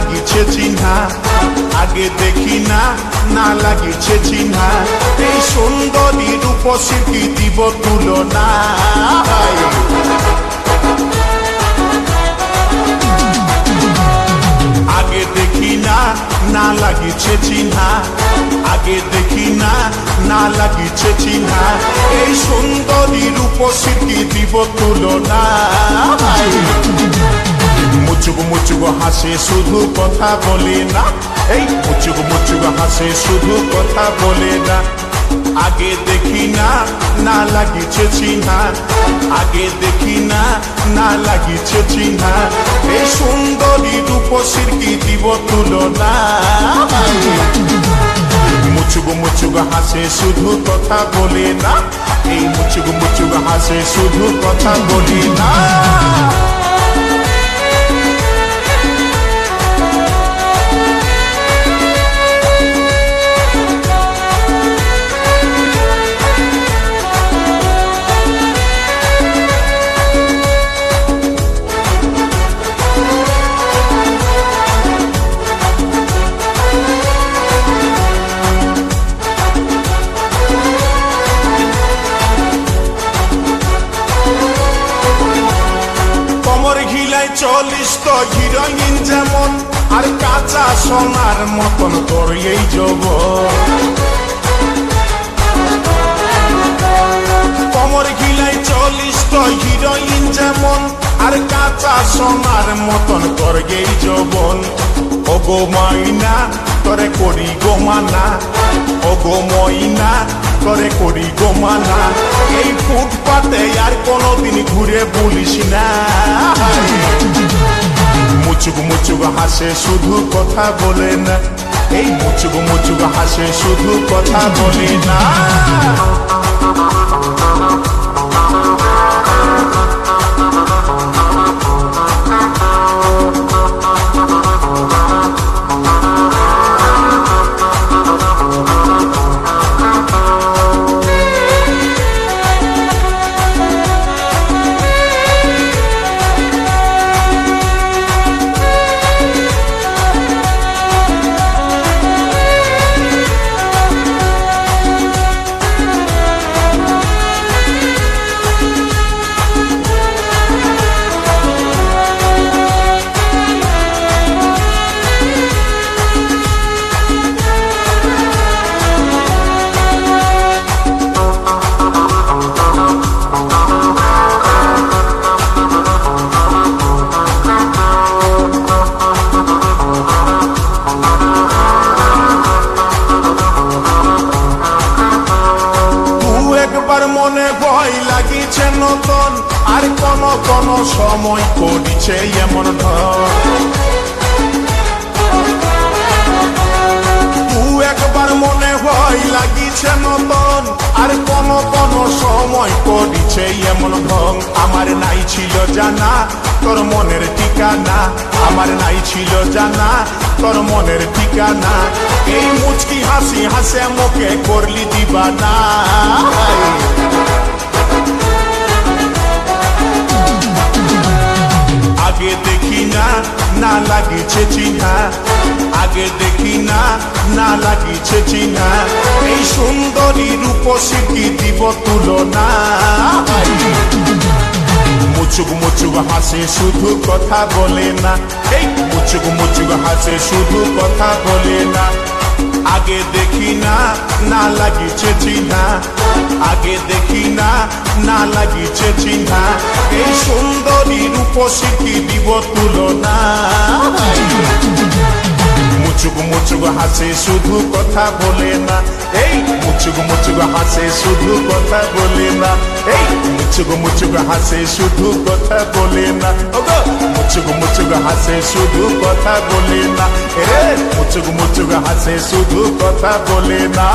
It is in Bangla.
লাগিছে চিহ্না আগে দেখি না না লাগিছে চিহ্না এই সুন্দরী রূপসীর কি দিব তুলনা আগে দেখি না না লাগিছে চিহ্না আগে দেখি না না লাগিছে চিহ্না এই সুন্দরী রূপসীর কি দিব তুলনা মুচুক মুচুক হাসে শুধু কথা বলে না এই মুচুক মুচুক হাসে শুধু কথা বলে না আগে দেখি না না লাগিছে চিহ্না আগে দেখি না না লাগিছে চিহ্না এই সুন্দরী রূপসীর কি দিব তুলনা মুচুক মুচুক হাসে শুধু কথা বলে না এই মুচুক মুচুক হাসে শুধু কথা বলে না চল্লিশ তো হিরোইন যেমন আর কাঁচা সোনার মতন তোর এই যৌবন কমর ঘিলাই 40 তো হিরোইন যেমন আর কাঁচা সোনার মতন তোর এই যৌবন ও গো মাইনা তোরে করি গো মানা ও গো মইনা তোরে করি গো মানা এই ফুটপাতে আর কোনোদিন ঘুরে বলিস না মুচুক মুচুক হাসে শুধু কথা বলে না এই মুচুক মুচুক হাসে শুধু কথা বলে না মনে ভয় লাগিছে নতুন আর কোন কোন সময় করিছে এমন একবার মনে ভয় লাগিছে নতুন আর কোন কোন সময় করিছে এমন ঢং আমার নাই ছিল জানা তোর মনের ঠিকানা আমার নাই ছিল জানা তোর মনের ঠিকানা এই মুচকি হাসি হাসে মুখে করলি দিবানা আগে দেখি না না লাগিছে চিহ্না আগে দেখি না না লাগিছে চিহ্না এই সুন্দরী রূপসী কি দিব তুলনা মুচুক মুচুক হাসে শুধু কথা বলে না এই মুচুক মুচুক হাসে শুধু কথা বলে না আগে দেখি না না লাগিছে চিহ্না আগে দেখি না না লাগিছে চিহ্না এই সুন্দরী রূপসী কি দিব তুলনা মুচুক মুচুক হাসে শুধু কথা বলে না এই মুচুক মুচুক হাসে শুধু কথা বলে না এই মুচুক মুচুক হাসে শুধু কথা বলে না ওগো মুচুক মুচুক হাসে শুধু কথা বলে না রে মুচুক মুচুক হাসে শুধু কথা বলে না